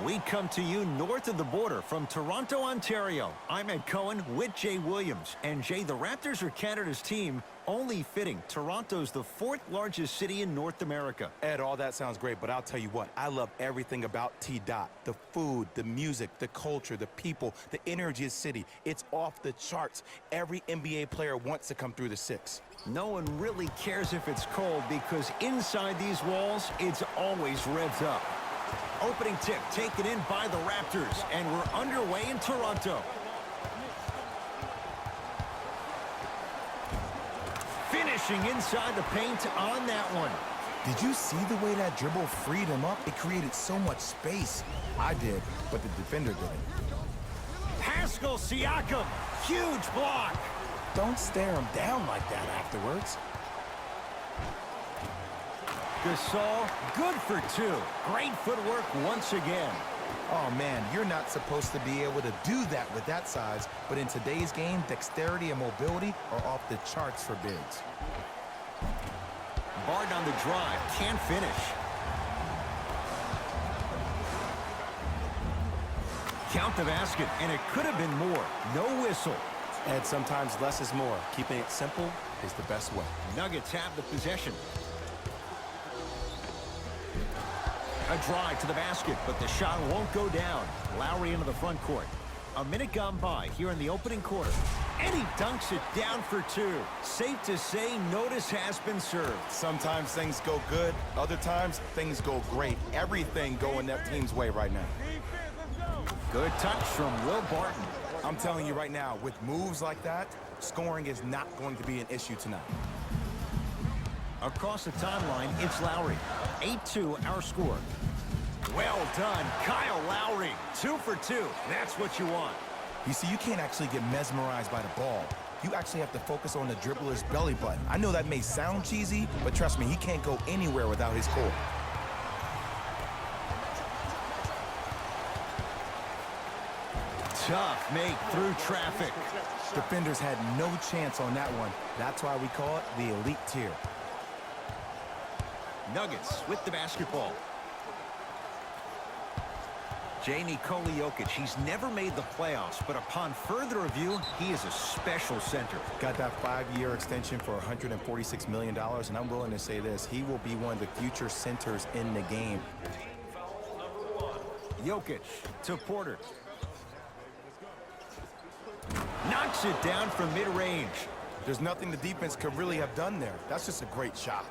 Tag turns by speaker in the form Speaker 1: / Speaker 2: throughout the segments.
Speaker 1: We come to you north of the border from Toronto, Ontario. I'm Ed Cohen with Jay Williams. And Jay, the Raptors are Canada's team, only fitting. Toronto's the fourth largest city in North America.
Speaker 2: Ed, all that sounds great, but I'll tell you what, I love everything about T-Dot. The food, the music, the culture, the people, the energy of the city. It's off the charts. Every NBA player wants to come through the six.
Speaker 1: No one really cares if it's cold because inside these walls, it's always revved up. Opening tip taken in by the Raptors, and we're underway in Toronto. Finishing inside the paint on that one.
Speaker 3: Did you see the way that dribble freed him up? It created so much space. I did, but the defender didn't.
Speaker 1: Pascal Siakam, huge block.
Speaker 3: Don't stare him down like that afterwards.
Speaker 1: Gasol, good for two. Great footwork once again.
Speaker 3: Oh, man, you're not supposed to be able to do that with that size, but in today's game, dexterity and mobility are off the charts for bigs.
Speaker 1: Barton on the drive, can't finish. Count the basket, and it could have been more. No whistle.
Speaker 2: Ed, sometimes less is more. Keeping it simple is the best way.
Speaker 1: Nuggets have the possession. A drive to the basket, but the shot won't go down. Lowry into the front court. A minute gone by here in the opening quarter. And he dunks it down for two. Safe to say, notice has been served.
Speaker 2: Sometimes things go good. Other times, things go great. Everything going that team's way right now.
Speaker 1: Good touch from Will Barton.
Speaker 2: I'm telling you right now, with moves like that, scoring is not going to be an issue tonight.
Speaker 1: Across the timeline, it's Lowry. 8-2, our score. Well done, Kyle Lowry. 2 for 2. That's what you want.
Speaker 3: You see, you can't actually get mesmerized by the ball. You actually have to focus on the dribbler's belly button. I know that may sound cheesy, but trust me, he can't go anywhere without his core.
Speaker 1: Tough make through traffic.
Speaker 3: Defenders had no chance on that one. That's why we call it the elite tier.
Speaker 1: Nuggets with the basketball. Nikola Jokic, he's never made the playoffs, but upon further review, he is a special center.
Speaker 3: Got that 5-year extension for $146 million, and I'm willing to say this, he will be one of the future centers in the game.
Speaker 1: Jokic to Porter. Knocks it down from mid-range.
Speaker 2: There's nothing the defense could really have done there. That's just a great shot.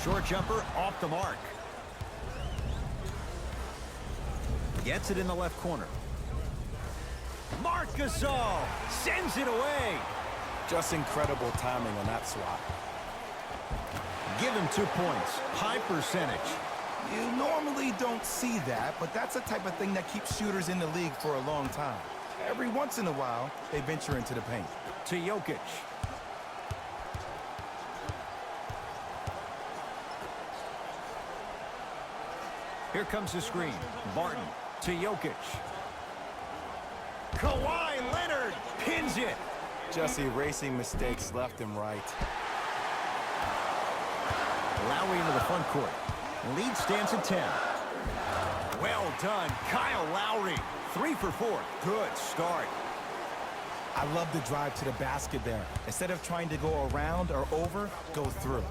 Speaker 1: Short jumper off the mark. Gets it in the left corner. Marc Gasol sends it away.
Speaker 2: Just incredible timing on that swat.
Speaker 1: Give him 2 points. High percentage.
Speaker 3: You normally don't see that, but that's the type of thing that keeps shooters in the league for a long time. Every once in a while, they venture into the paint.
Speaker 1: To Jokic. Here comes the screen. Barton to Jokic. Kawhi Leonard pins it.
Speaker 2: Just erasing mistakes left and right.
Speaker 1: Lowry into the front court. Lead stands at 10. Well done, Kyle Lowry. 3 for 4. Good start.
Speaker 3: I love the drive to the basket there. Instead of trying to go around or over, go through.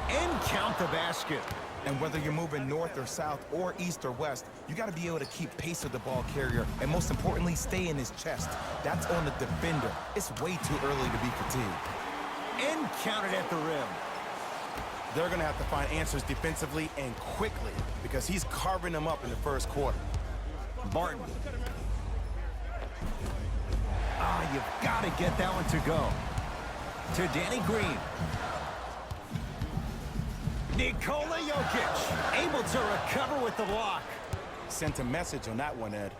Speaker 1: And count the basket.
Speaker 3: And whether you're moving north or south or east or west, you got to be able to keep pace with the ball carrier and most importantly, stay in his chest. That's on the defender. It's way too early to be fatigued.
Speaker 1: And counted at the rim.
Speaker 2: They're going to have to find answers defensively and quickly because he's carving them up in the first quarter.
Speaker 1: Barton. You've got to get that one to go. To Danny Green. Nikola Jokic, able to recover with the block.
Speaker 2: Sent a message on that one, Ed.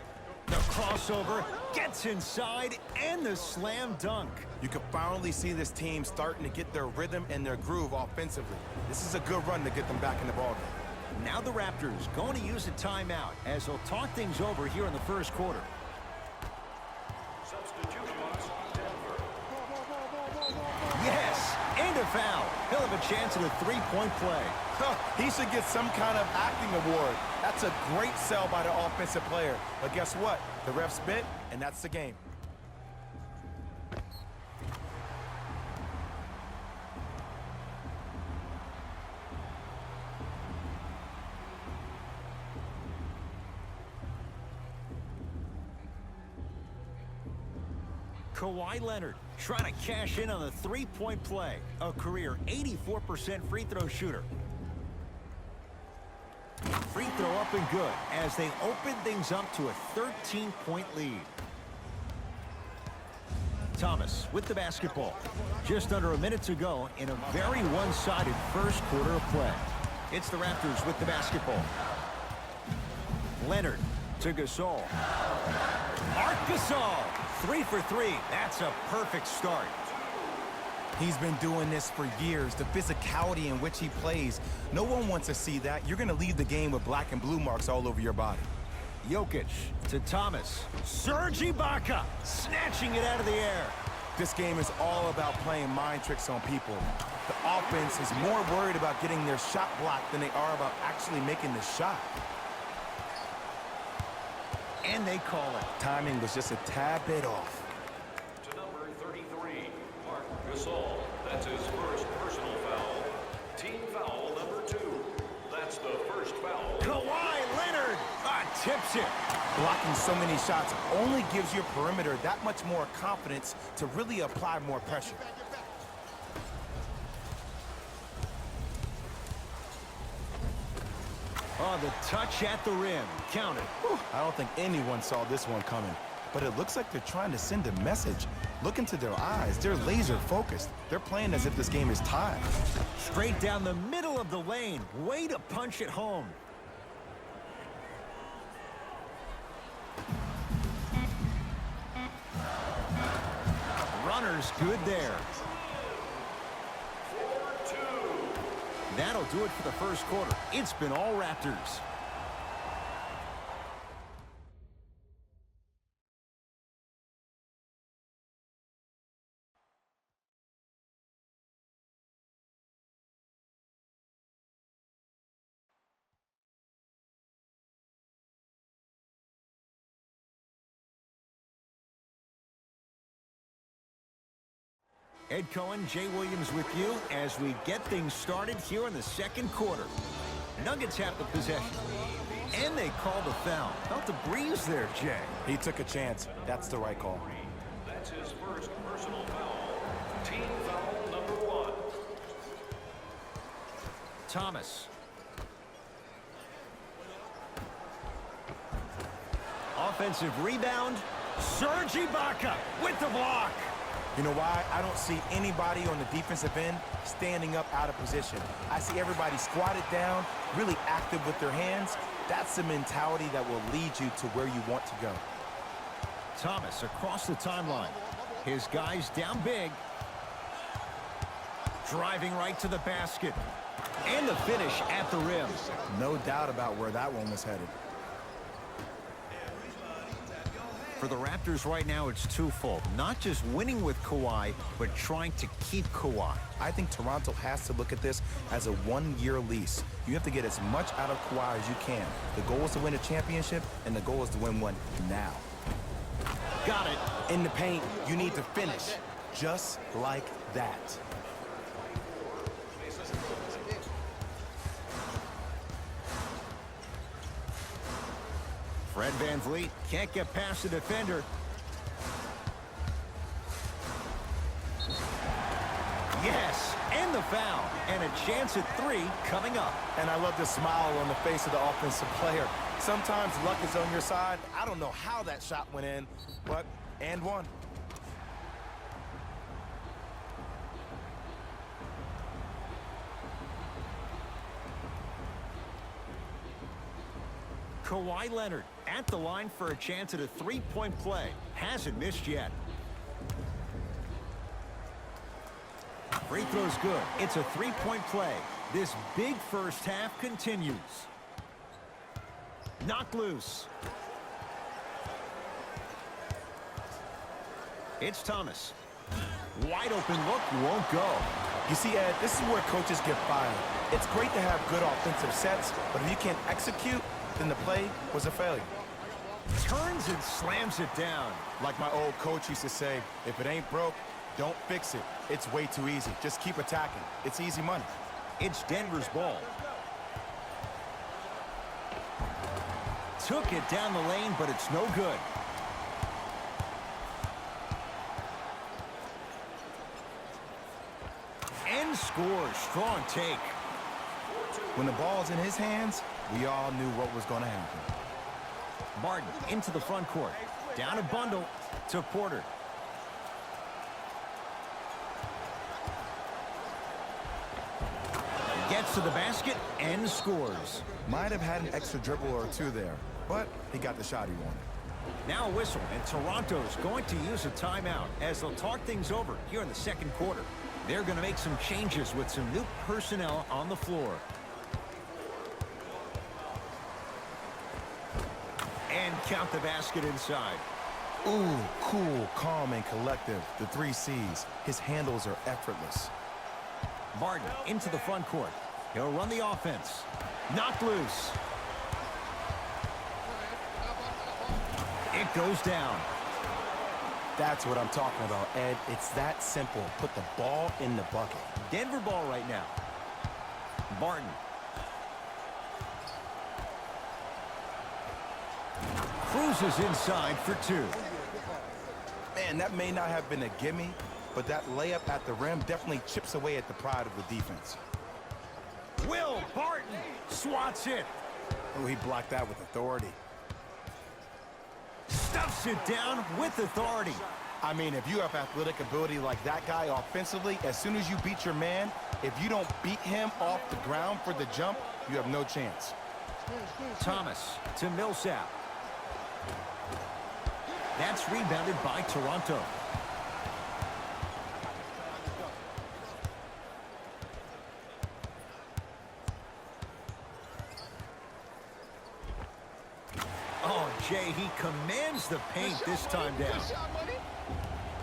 Speaker 1: The crossover gets inside and the slam dunk.
Speaker 2: You can finally see this team starting to get their rhythm and their groove offensively. This is a good run to get them back in the ballgame.
Speaker 1: Now the Raptors going to use a timeout as they'll talk things over here in the first quarter. Yes, and And a foul. He'll have a chance at a three-point play.
Speaker 2: He should get some kind of acting award. That's a great sell by the offensive player. But guess what? The ref spit, and that's the game.
Speaker 1: Kawhi Leonard trying to cash in on the three-point play. A career 84% free throw shooter. Free throw up and good as they open things up to a 13-point lead. Thomas with the basketball. Just under a minute to go in a very one-sided first quarter of play. It's the Raptors with the basketball. Leonard to Gasol. Marc Gasol. 3 for 3. That's a perfect start.
Speaker 2: He's been doing this for years. The physicality in which he plays. No one wants to see that. You're going to leave the game with black and blue marks all over your body.
Speaker 1: Jokic to Thomas. Serge Ibaka snatching it out of the air.
Speaker 2: This game is all about playing mind tricks on people. The offense is more worried about getting their shot blocked than they are about actually making the shot.
Speaker 1: And they call it.
Speaker 2: Timing was just a tad bit off.
Speaker 4: To number 33, Marc Gasol. That's his first personal foul. Team foul number 2. That's the first foul.
Speaker 1: Kawhi Leonard tips it.
Speaker 2: Blocking so many shots only gives your perimeter that much more confidence to really apply more pressure.
Speaker 1: Oh, the touch at the rim. Count it.
Speaker 2: I don't think anyone saw this one coming, but it looks like they're trying to send a message. Look into their eyes. They're laser focused. They're playing as if this game is tied.
Speaker 1: Straight down the middle of the lane. Way to punch it home. Runner's good there. That'll do it for the first quarter. It's been all Raptors. Ed Cohen, Jay Williams with you as we get things started here in the second quarter. Nuggets have the possession. And they call the foul. Felt a breeze there, Jay.
Speaker 2: He took a chance. That's the right call.
Speaker 4: That's his first personal foul. Team foul number 1.
Speaker 1: Thomas. Offensive rebound. Serge Ibaka with the block.
Speaker 2: You know why? I don't see anybody on the defensive end standing up out of position. I see everybody squatted down, really active with their hands. That's the mentality that will lead you to where you want to go.
Speaker 1: Thomas across the timeline. His guys down big. Driving right to the basket. And the finish at the rim.
Speaker 2: No doubt about where that one was headed.
Speaker 1: For the Raptors right now, it's twofold. Not just winning with Kawhi, but trying to keep Kawhi.
Speaker 2: I think Toronto has to look at this as a one-year lease. You have to get as much out of Kawhi as you can. The goal is to win a championship, and the goal is to win one now.
Speaker 1: Got it.
Speaker 2: In the paint, you need to finish just like that.
Speaker 1: Fred VanVleet can't get past the defender. Yes, and the foul. And a chance at 3 coming up.
Speaker 2: And I love the smile on the face of the offensive player. Sometimes luck is on your side. I don't know how that shot went in, but and one.
Speaker 1: Kawhi Leonard at the line for a chance at a three-point play. Hasn't missed yet. Free throw's good. It's a three-point play. This big first half continues. Knocked loose. It's Thomas. Wide open look, won't go.
Speaker 3: You see, Ed, this is where coaches get fired. It's great to have good offensive sets, but if you can't execute, then the play was a failure.
Speaker 1: Turns and slams it down.
Speaker 3: Like my old coach used to say, if it ain't broke, don't fix it. It's way too easy. Just keep attacking. It's easy money.
Speaker 1: It's Denver's ball. Took it down the lane, but it's no good. And scores. Strong take.
Speaker 3: When the ball's in his hands, we all knew what was going to happen.
Speaker 1: Barton into the front court. Down a bundle to Porter. Gets to the basket and scores.
Speaker 3: Might have had an extra dribble or two there, but he got the shot he wanted.
Speaker 1: Now a whistle, and Toronto's going to use a timeout as they'll talk things over here in the second quarter. They're going to make some changes with some new personnel on the floor. And count the basket inside.
Speaker 3: Ooh, cool, calm, and collective. The 3 C's. His handles are effortless.
Speaker 1: Barton into the front court. He'll run the offense. Knocked loose. It goes down.
Speaker 2: That's what I'm talking about, Ed. It's that simple. Put the ball in the bucket.
Speaker 1: Denver ball right now. Barton. Cruises inside for 2.
Speaker 3: Man, that may not have been a gimme, but that layup at the rim definitely chips away at the pride of the defense.
Speaker 1: Will Barton swats it.
Speaker 3: Oh, he blocked that with authority.
Speaker 1: Stuffs it down with authority.
Speaker 3: I mean, if you have athletic ability like that guy offensively, as soon as you beat your man, if you don't beat him off the ground for the jump, you have no chance.
Speaker 1: Thomas to Millsap. That's rebounded by Toronto. Oh, Jay, he commands the paint this time down.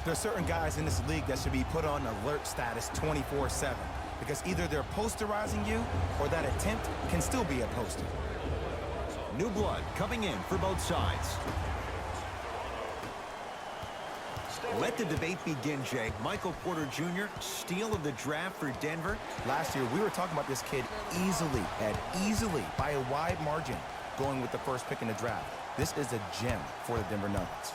Speaker 3: There's certain guys in this league that should be put on alert status 24/7 because either they're posterizing you or that attempt can still be a poster.
Speaker 1: New blood coming in for both sides. Let the debate begin, Jay. Michael Porter Jr., steal of the draft for Denver.
Speaker 3: Last year, we were talking about this kid easily, Ed, easily, by a wide margin, going with the first pick in the draft. This is a gem for the Denver Nuggets.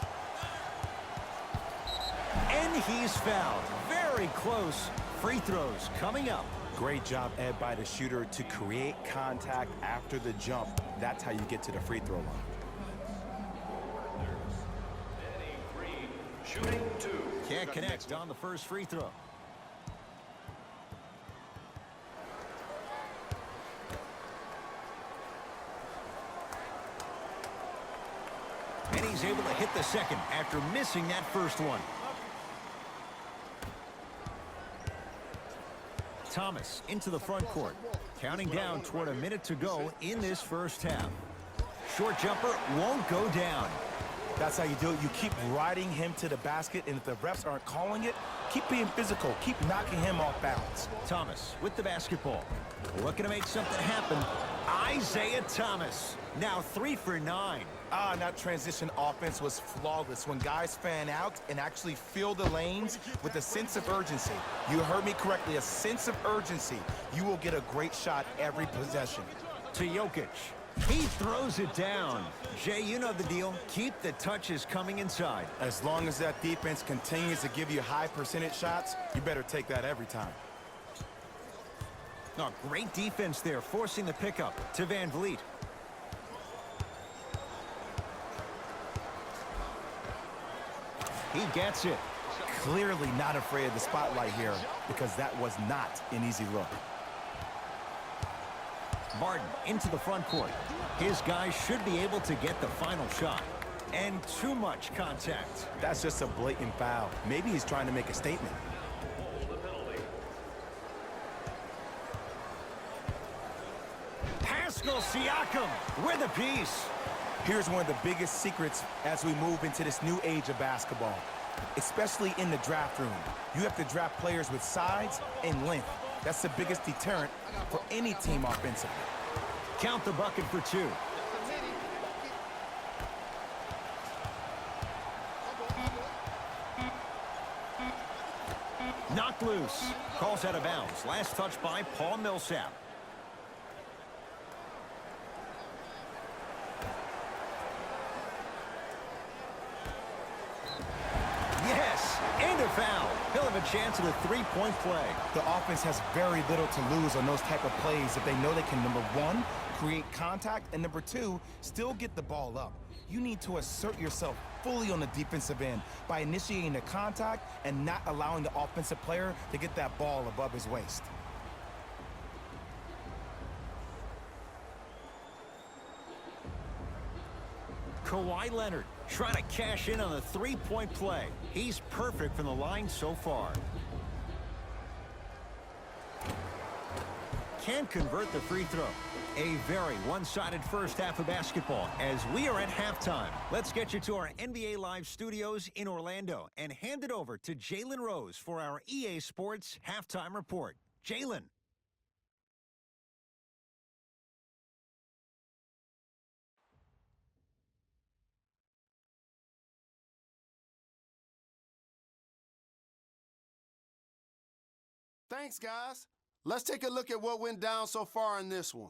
Speaker 1: And he's fouled. Very close. Free throws coming up.
Speaker 2: Great job, Ed, by the shooter to create contact after the jump. That's how you get to the free throw line.
Speaker 4: Shooting 2.
Speaker 1: Can't connect on the first free throw. And he's able to hit the second after missing that first one. Thomas into the front court. Counting down toward a minute to go in this first half. Short jumper won't go down.
Speaker 3: That's how you do it. You keep riding him to the basket, and if the refs aren't calling it, keep being physical. Keep knocking him off balance.
Speaker 1: Thomas with the basketball. Looking to make something happen. Isaiah Thomas. Now 3 for 9.
Speaker 3: And that transition offense was flawless. When guys fan out and actually fill the lanes with a sense of urgency. You heard me correctly, a sense of urgency. You will get a great shot every possession.
Speaker 1: To Jokic. He throws it down. Jay, you know the deal. Keep the touches coming inside.
Speaker 3: As long as that defense continues to give you high percentage shots, you better take that every time.
Speaker 1: Oh, great defense there, forcing the pickup to Van Vliet. He gets it.
Speaker 3: Clearly not afraid of the spotlight here because that was not an easy look.
Speaker 1: Barton into the front court. His guys should be able to get the final shot. And too much contact.
Speaker 3: That's just a blatant foul. Maybe he's trying to make a statement.
Speaker 1: Pascal Siakam with a piece.
Speaker 3: Here's one of the biggest secrets as we move into this new age of basketball. especially in the draft room. You have to draft players with size and length. That's the biggest deterrent for any team offensively.
Speaker 1: Count the bucket for 2. Knocked loose. Calls out of bounds. Last touch by Paul Millsap. Yes, and a foul. He'll have a chance at a 3-point play.
Speaker 3: The offense has very little to lose on those type of plays if they know they can, number one, create contact, and number two, still get the ball up. You need to assert yourself fully on the defensive end by initiating the contact and not allowing the offensive player to get that ball above his waist.
Speaker 1: Kawhi Leonard trying to cash in on a 3-point play. He's perfect from the line so far. Can't convert the free throw. A very one-sided first half of basketball as we are at halftime. Let's get you to our NBA Live studios in Orlando and hand it over to Jalen Rose for our EA Sports halftime report. Jalen.
Speaker 5: Thanks, guys. Let's take a look at what went down so far in this one.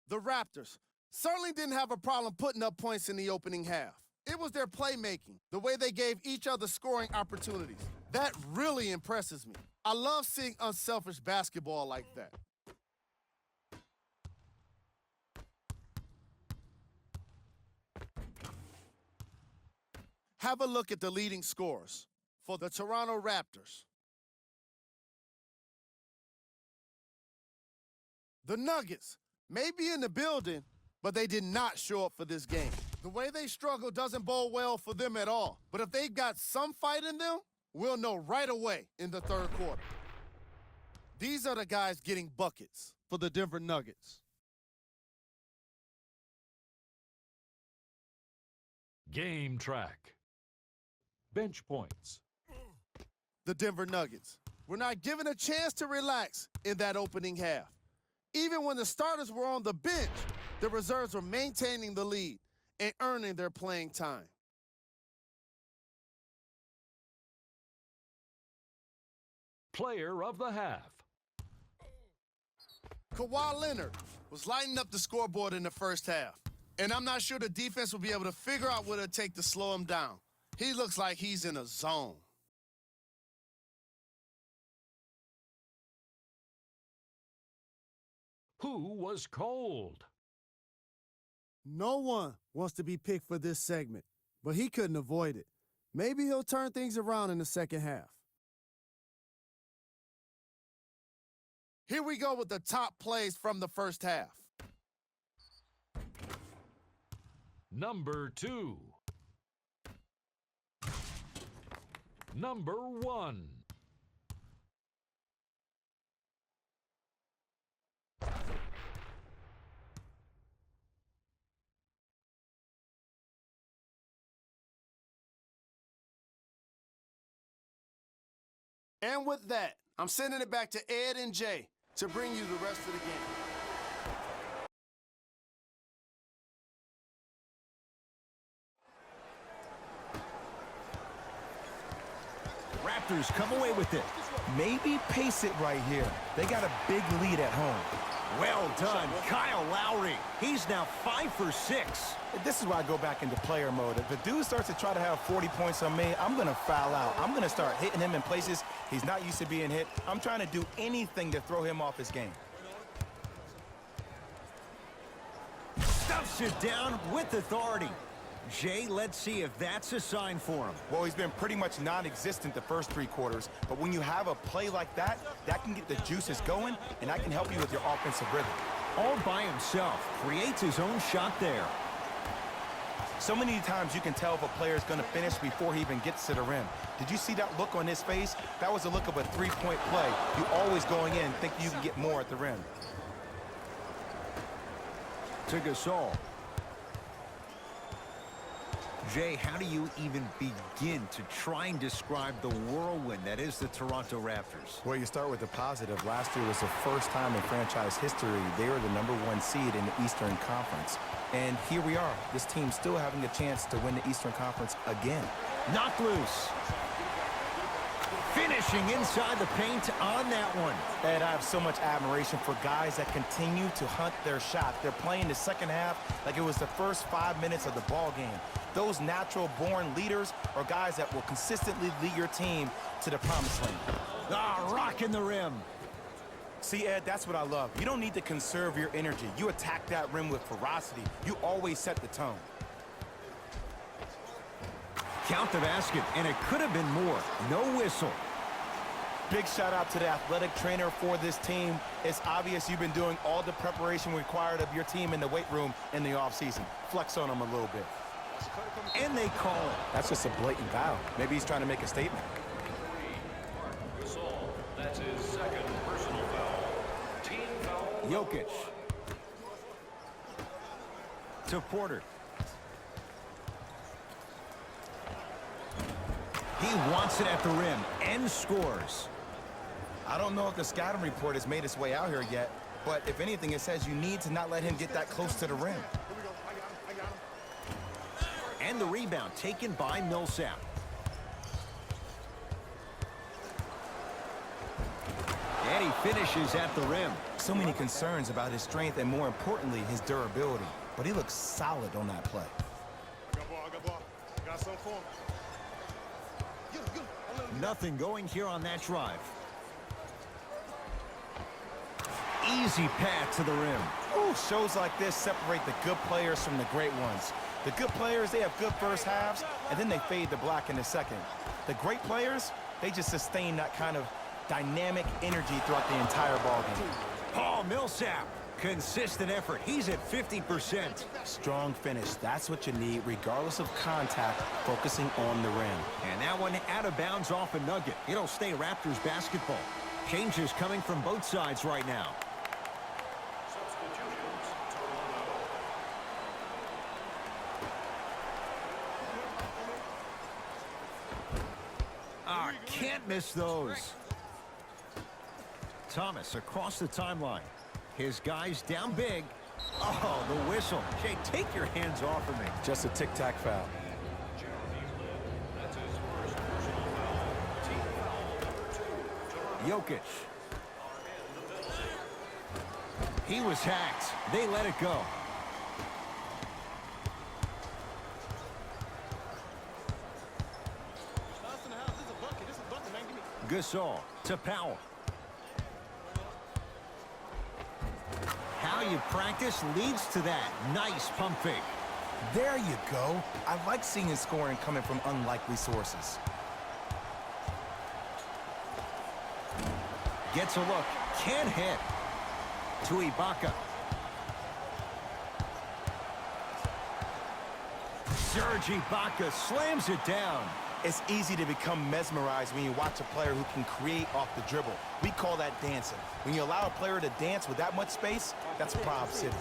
Speaker 5: The Raptors certainly didn't have a problem putting up points in the opening half. It was their playmaking, the way they gave each other scoring opportunities. That really impresses me. I love seeing unselfish basketball like that. Have a look at the leading scorers for the Toronto Raptors. The Nuggets may be in the building, but they did not show up for this game. The way they struggle doesn't bode well for them at all. But if they've got some fight in them, we'll know right away in the third quarter. These are the guys getting buckets for the Denver Nuggets.
Speaker 6: Game track. Bench points.
Speaker 5: The Denver Nuggets were not given a chance to relax in that opening half. Even when the starters were on the bench, the reserves were maintaining the lead and earning their playing time.
Speaker 6: Player of the half.
Speaker 5: Kawhi Leonard was lighting up the scoreboard in the first half, and I'm not sure the defense will be able to figure out what it'll take to slow him down. He looks like he's in a zone.
Speaker 6: Who was cold?
Speaker 5: No one wants to be picked for this segment, but he couldn't avoid it. Maybe he'll turn things around in the second half. Here we go with the top plays from the first half.
Speaker 6: Number 2. Number 1.
Speaker 5: And with that, I'm sending it back to Ed and Jay to bring you the rest of the game.
Speaker 1: Raptors come away with it.
Speaker 3: Maybe pace it right here. They got a big lead at home.
Speaker 1: Well done, Kyle Lowry. He's now 5 for 6.
Speaker 3: This is why I go back into player mode. If the dude starts to try to have 40 points on me, I'm going to foul out. I'm going to start hitting him in places he's not used to being hit. I'm trying to do anything to throw him off his game.
Speaker 1: Stuffs it down with authority. Jay, let's see if that's a sign for him.
Speaker 3: Well, he's been pretty much non-existent the first 3 quarters, but when you have a play like that, that can get the juices going, and that can help you with your offensive rhythm.
Speaker 1: All by himself, creates his own shot there.
Speaker 3: So many times you can tell if a player is going to finish before he even gets to the rim. Did you see that look on his face? That was the look of a 3-point play. You always going in thinking you can get more at the rim.
Speaker 1: To Gasol. Jay, how do you even begin to try and describe the whirlwind that is the Toronto Raptors?
Speaker 3: Well, you start with the positive. Last year was the first time in franchise history they were the #1 seed in the Eastern Conference. And here we are, this team still having a chance to win the Eastern Conference again.
Speaker 1: Knocked loose. Finishing inside the paint on that one.
Speaker 3: And I have so much admiration for guys that continue to hunt their shot. They're playing the second half like it was the first 5 minutes of the ball game. Those natural-born leaders are guys that will consistently lead your team to the promised land.
Speaker 1: Rocking the rim.
Speaker 3: See, Ed, that's what I love. You don't need to conserve your energy. You attack that rim with ferocity. You always set the tone.
Speaker 1: Count the basket, and it could have been more. No whistle.
Speaker 3: Big shout out to the athletic trainer for this team. It's obvious you've been doing all the preparation required of your team in the weight room in the offseason. Flex on them a little bit.
Speaker 1: And they call it.
Speaker 3: That's just a blatant foul. Maybe he's trying to make a statement.
Speaker 4: Gasol, that's his second personal foul. Team foul.
Speaker 1: Jokic. To Porter. He wants it at the rim and scores.
Speaker 3: I don't know if the scouting report has made its way out here yet, but if anything, it says you need to not let him get that close to the rim.
Speaker 1: And the rebound taken by Millsap. And he finishes at the rim.
Speaker 3: So many concerns about his strength and, more importantly, his durability. But he looks solid on that play.
Speaker 5: I got ball. Got something for him.
Speaker 1: Nothing going here on that drive. Easy path to the rim.
Speaker 3: Ooh, shows like this separate the good players from the great ones. The good players, they have good first halves, and then they fade to black in the second. The great players, they just sustain that kind of dynamic energy throughout the entire ballgame.
Speaker 1: Paul Millsap. Consistent effort. He's at 50%.
Speaker 3: Strong finish. That's what you need, regardless of contact, focusing on the rim.
Speaker 1: And that one out of bounds off a nugget. It'll stay Raptors basketball. Changes coming from both sides right now. Can't miss those. Thomas across the timeline. His guys down big. Oh, the whistle. Jay, take your hands off of me.
Speaker 3: Just a tic-tac foul.
Speaker 4: That's his first personal foul. Team foul number 2.
Speaker 1: Jokic. He was hacked. They let it go. Gasol to Powell. How you practice leads to that. Nice pump fake.
Speaker 3: There you go. I like seeing his scoring coming from unlikely sources.
Speaker 1: Gets a look. Can't hit. To Ibaka. Serge Ibaka slams it down.
Speaker 3: It's easy to become mesmerized when you watch a player who can create off the dribble. We call that dancing. When you allow a player to dance with that much space, that's Prob City.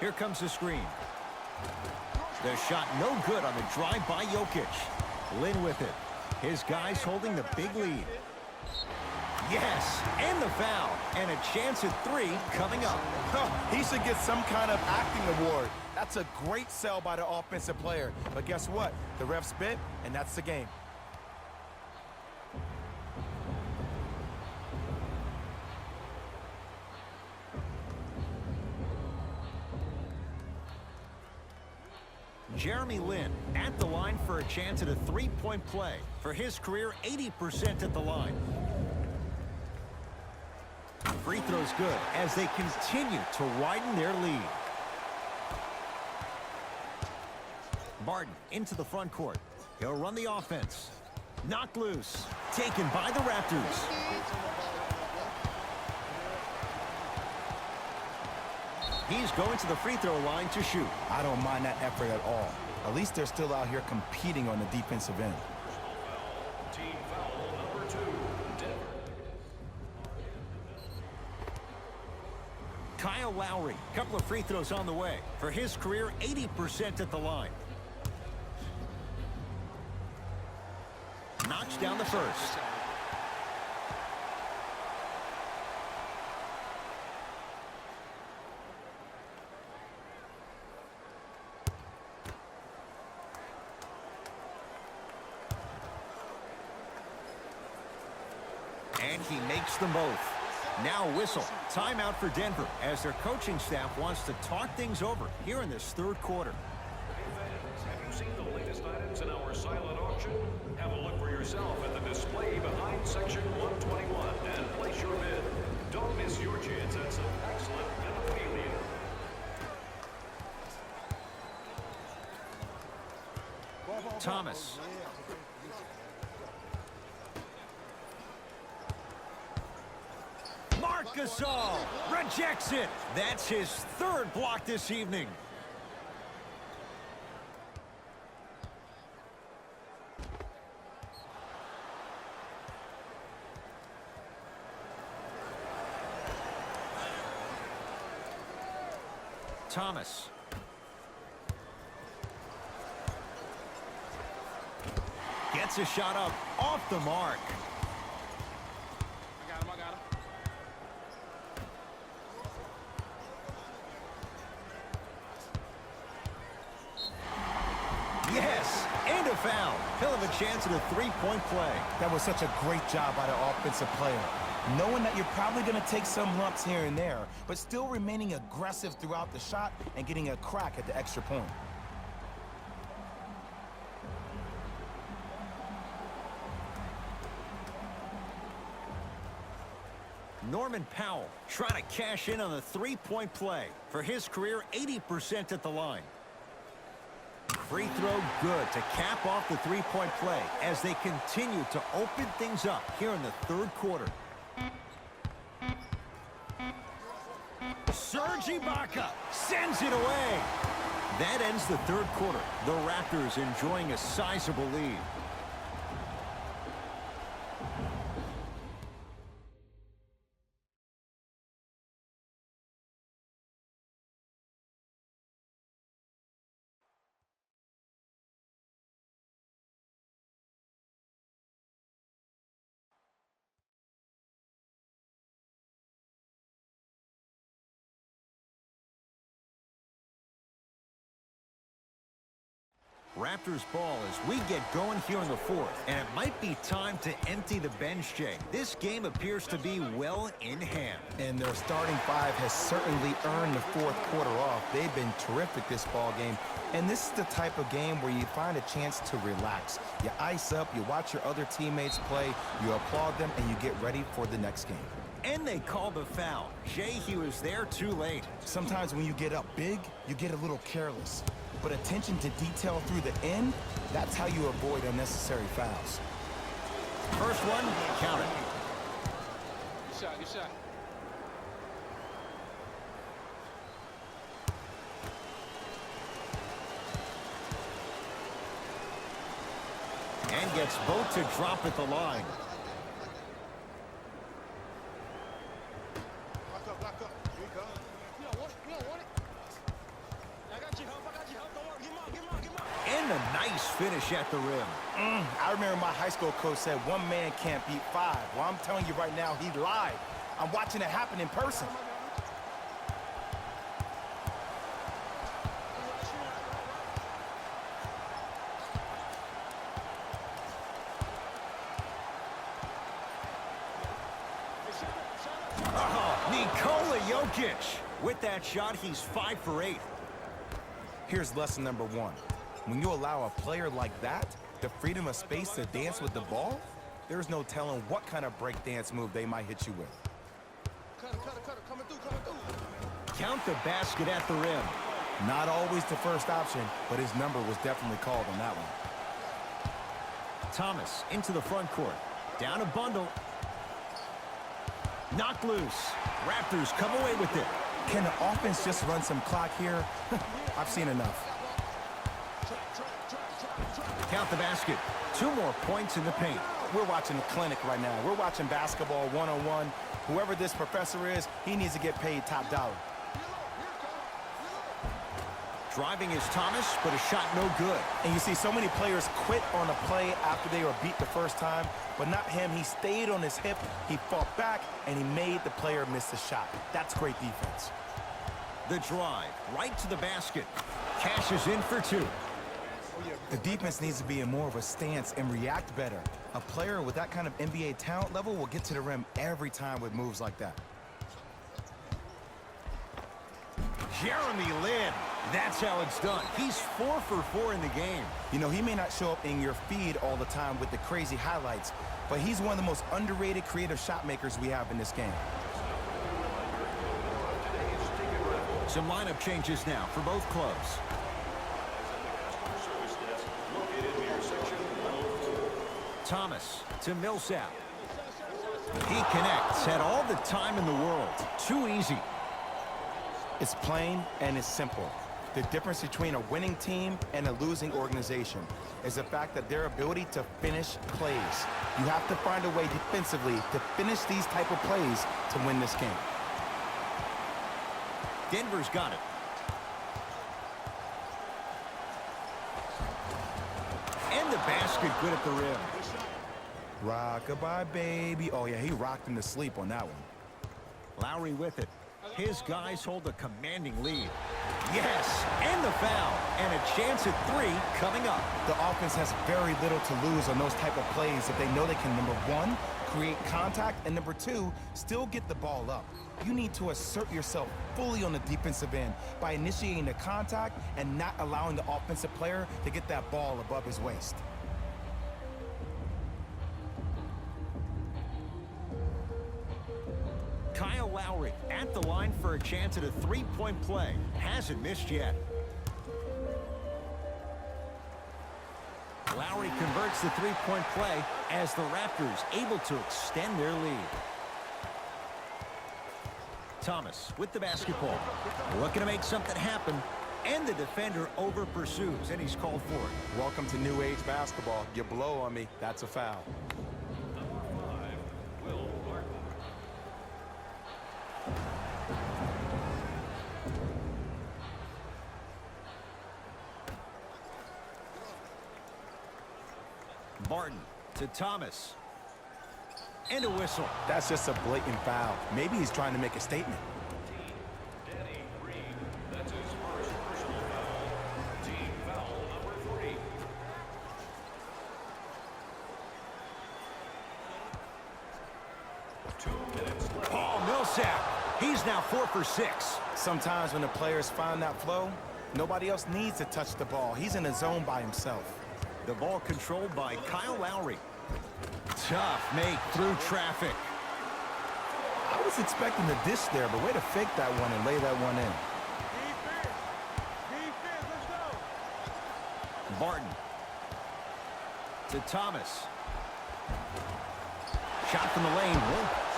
Speaker 1: Here comes the screen. The shot no good on the drive by Jokic. Lin with it. His guys holding the big lead. Yes, and the foul. And a chance at 3 coming up.
Speaker 3: He should get some kind of acting award. That's a great sell by the offensive player. But guess what? The ref spit, and that's the game.
Speaker 1: Jeremy Lin at the line for a chance at a three-point play. For his career, 80% at the line. Free throw's good as they continue to widen their lead. Barton into the front court. He'll run the offense. Knocked loose. Taken by the Raptors. He's going to the free throw line to shoot.
Speaker 3: I don't mind that effort at all. At least they're still out here competing on the defensive end.
Speaker 4: Team foul number 2. Denver.
Speaker 1: Kyle Lowry, couple of free throws on the way. For his career, 80% at the line. knocks down the first. And he makes them both. Now a whistle. Timeout for Denver as their coaching staff wants to talk things over here in this third quarter.
Speaker 4: Hey fans, have you seen the latest items in our silent auction? Have a look for yourself at the display behind section 121 and place your bid. Don't miss your chance at some excellent memorabilia.
Speaker 1: Thomas. Marc Gasol rejects it. That's his third block this evening. Thomas. Gets a shot up off the mark.
Speaker 7: I got him.
Speaker 1: Yes, and a foul. He'll have a chance at a three-point play.
Speaker 3: That was such a great job by the offensive player. Knowing that you're probably going to take some lumps here and there, but still remaining aggressive throughout the shot and getting a crack at the extra point.
Speaker 1: Norman Powell trying to cash in on a three-point play. For his career, 80% at the line. Free throw good to cap off the three-point play as they continue to open things up here in the third quarter. Serge Ibaka sends it away. That ends the third quarter. The Raptors enjoying a sizable lead. Raptors ball as we get going here in the fourth. And it might be time to empty the bench, Jay. This game appears to be well in hand.
Speaker 3: And their starting five has certainly earned the fourth quarter off. They've been terrific this ball game. And this is the type of game where you find a chance to relax. You ice up, you watch your other teammates play, you applaud them, and you get ready for the next game.
Speaker 1: And they call the foul. Jay, he was there too late.
Speaker 3: Sometimes when you get up big, you get a little careless. But attention to detail through the end, that's how you avoid unnecessary fouls.
Speaker 1: First one, count it.
Speaker 7: Good shot.
Speaker 1: And gets both to drop at the line.
Speaker 7: Back up. Here you go. You don't want it. I got you, help. Don't worry. Get him out.
Speaker 1: And a nice finish at the rim.
Speaker 3: I remember my high school coach said one man can't beat five. Well, I'm telling you right now, he lied. I'm watching it happen in person.
Speaker 1: Nikola Jokic. With that shot, he's 5 for 8.
Speaker 3: Here's lesson number one. When you allow a player like that the freedom of space to dance with the ball, there's no telling what kind of breakdance move they might hit you with.
Speaker 7: Cutter. Coming through.
Speaker 1: Count the basket at the rim.
Speaker 3: Not always the first option, but his number was definitely called on that one.
Speaker 1: Thomas into the front court. Down a bundle. Knocked loose. Raptors come away with it.
Speaker 3: Can the offense just run some clock here? I've seen enough.
Speaker 1: Count the basket. 2 more points in the paint.
Speaker 3: We're watching the clinic right now. We're watching basketball one-on-one. Whoever this professor is, he needs to get paid top dollar.
Speaker 1: Driving is Thomas, but a shot no good.
Speaker 2: And you see so many players quit on a play after they were beat the first time, but not him. He stayed on his hip, he fought back, and he made the player miss the shot. That's great defense.
Speaker 1: The drive, right to the basket. Cashes in for two.
Speaker 3: The defense needs to be in more of a stance and react better. A player with that kind of NBA talent level will get to the rim every time with moves like that.
Speaker 1: Jeremy Lin. That's how it's done. He's 4 for 4 in the game.
Speaker 3: You know, he may not show up in your feed all the time with the crazy highlights, but he's one of the most underrated creative shot makers we have in this game.
Speaker 1: Some lineup changes now for both clubs. Thomas to Millsap. He connects, had all the time in the world. Too easy.
Speaker 3: It's plain and it's simple. The difference between a winning team and a losing organization is the fact that their ability to finish plays. You have to find a way defensively to finish these type of plays to win this game.
Speaker 1: Denver's got it. And the basket good at the rim.
Speaker 3: Rock-a-bye, baby. Oh, yeah, he rocked him to sleep on that one.
Speaker 1: Lowry with it. His guys hold a commanding lead. Yes, and the foul. And a chance at 3 coming up.
Speaker 3: The offense has very little to lose on those type of plays if they know they can, number 1, create contact, and number 2, still get the ball up. You need to assert yourself fully on the defensive end by initiating the contact and not allowing the offensive player to get that ball above his waist.
Speaker 1: Kyle Lowry at the line for a chance at a 3-point play. Hasn't missed yet. Lowry converts the 3-point play as the Raptors able to extend their lead. Thomas with the basketball. Looking to make something happen. And the defender over pursues, and he's called for it.
Speaker 3: Welcome to new age basketball. You blow on me, that's a foul.
Speaker 1: Barton to Thomas. And a whistle.
Speaker 3: That's just a blatant foul. Maybe he's trying to make a statement.
Speaker 4: Danny Green, that's his first personal foul. Team foul number 3.
Speaker 1: Paul Millsap. He's now 4 for 6.
Speaker 3: Sometimes when the players find that flow, nobody else needs to touch the ball. He's in a zone by himself.
Speaker 1: The ball controlled by Kyle Lowry. Tough make through traffic.
Speaker 3: I was expecting the dish there, but way to fake that one and lay that one in.
Speaker 7: Defense, let's go.
Speaker 1: Barton to Thomas. Shot from the lane.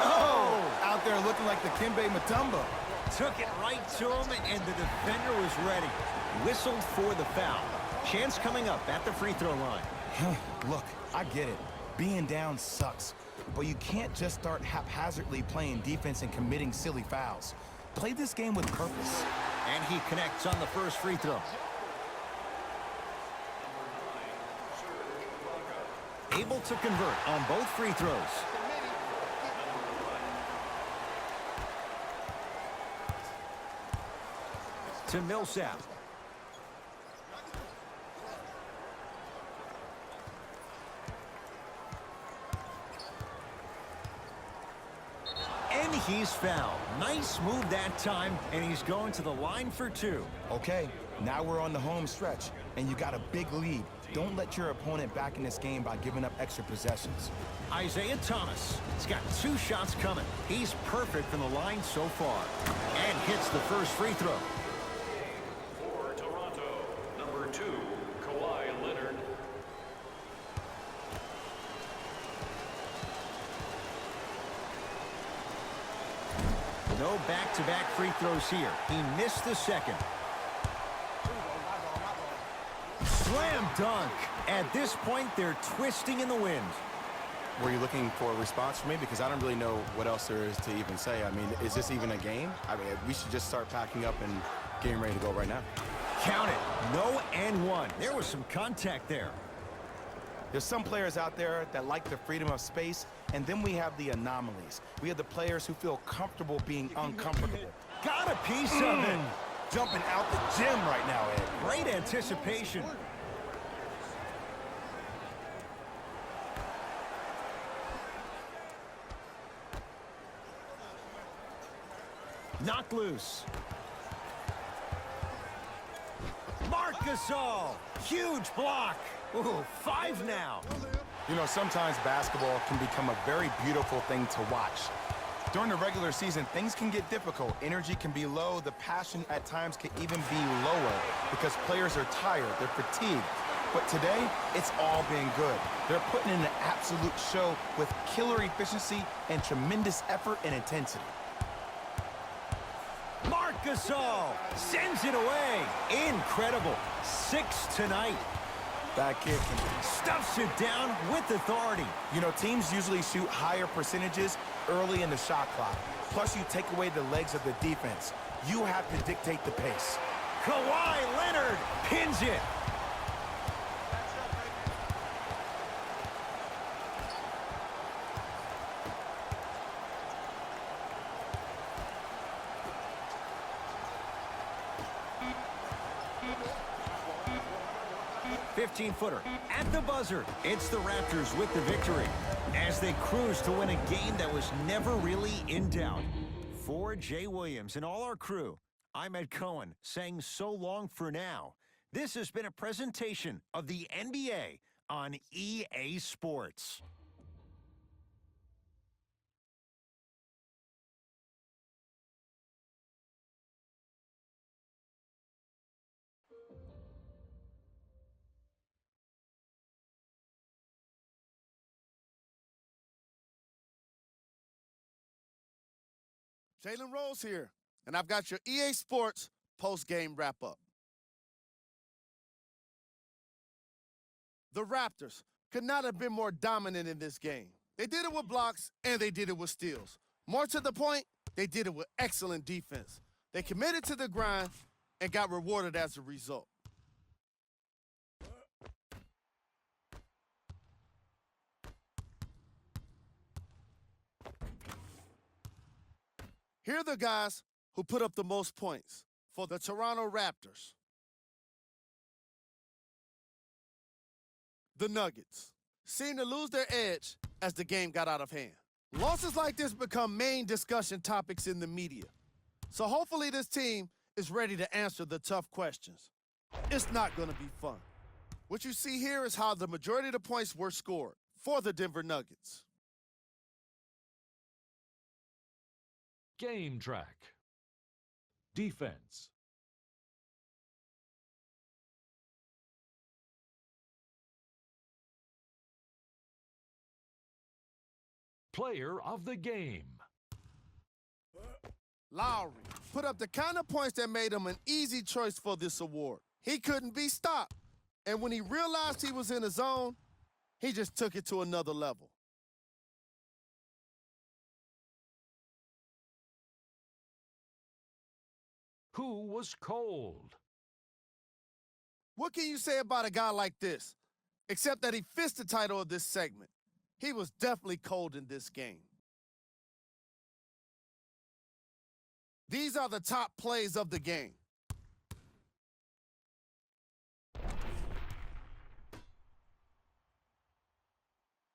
Speaker 3: Oh! Out there looking like the Kimbe Mutombo.
Speaker 1: Took it right to him, and the defender was ready. Whistled for the foul. Chance coming up at the free throw line.
Speaker 3: Look, I get it. Being down sucks. But you can't just start haphazardly playing defense and committing silly fouls. Play this game with purpose.
Speaker 1: And he connects on the first free throw. Able to convert on both free throws. To Millsap. And he's fouled. Nice move that time, and he's going to the line for 2.
Speaker 3: Okay, now we're on the home stretch, and you got a big lead. Don't let your opponent back in this game by giving up extra possessions.
Speaker 1: Isaiah Thomas. He's got 2 shots coming. He's perfect from the line so far. And hits the first free throw.
Speaker 4: For Toronto, number 2, Kawhi Leonard.
Speaker 1: No back-to-back free throws here. He missed the second. Slam dunk. At this point, they're twisting in the wind.
Speaker 3: Were you looking for a response from me? Because I don't really know what else there is to even say. I mean, is this even a game? I mean, we should just start packing up and getting ready to go right now.
Speaker 1: Count it. No and one. There was some contact there.
Speaker 3: There's some players out there that like the freedom of space, and then we have the anomalies. We have the players who feel comfortable being uncomfortable.
Speaker 1: Got a piece of it.
Speaker 3: Jumping out the gym right now, Ed.
Speaker 1: Great anticipation. Knocked loose. Marc Gasol. Huge block. Ooh, 5 now.
Speaker 3: You know, sometimes basketball can become a very beautiful thing to watch. During the regular season, things can get difficult. Energy can be low. The passion at times can even be lower because players are tired. They're fatigued. But today, it's all been good. They're putting in an absolute show with killer efficiency and tremendous effort and intensity.
Speaker 1: Marc Gasol sends it away. Incredible. 6 tonight.
Speaker 3: That kid can
Speaker 1: Stuffs it down with authority.
Speaker 3: You know, teams usually shoot higher percentages early in the shot clock. Plus, you take away the legs of the defense. You have to dictate the pace.
Speaker 1: Kawhi Leonard pins it. Footer at the buzzer. It's the Raptors with the victory as they cruise to win a game that was never really in doubt. For Jay Williams and all our crew, I'm Ed Cohen saying so long for now. This has been a presentation of the NBA on EA Sports.
Speaker 5: Jalen Rose here, and I've got your EA Sports post-game wrap-up. The Raptors could not have been more dominant in this game. They did it with blocks, and they did it with steals. More to the point, they did it with excellent defense. They committed to the grind and got rewarded as a result. Here are the guys who put up the most points for the Toronto Raptors. The Nuggets seemed to lose their edge as the game got out of hand. Losses like this become main discussion topics in the media. So hopefully this team is ready to answer the tough questions. It's not going to be fun. What you see here is how the majority of the points were scored for the Denver Nuggets.
Speaker 6: Game track. Defense. Player of the game.
Speaker 5: Lowry put up the kind of points that made him an easy choice for this award. He couldn't be stopped. And when he realized he was in a zone, he just took it to another level.
Speaker 6: Who was cold?
Speaker 5: What can you say about a guy like this? Except that he fits the title of this segment. He was definitely cold in this game. These are the top plays of the game.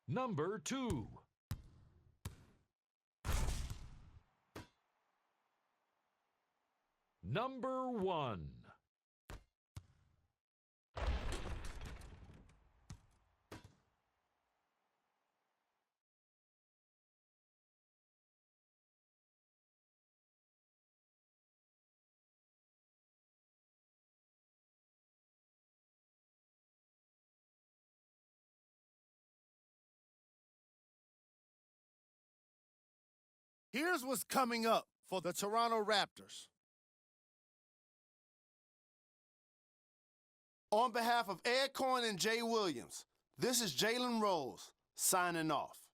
Speaker 6: Number 2. Number 1.
Speaker 5: Here's what's coming up for the Toronto Raptors. On behalf of Ed Cohen and Jay Williams, this is Jalen Rose signing off.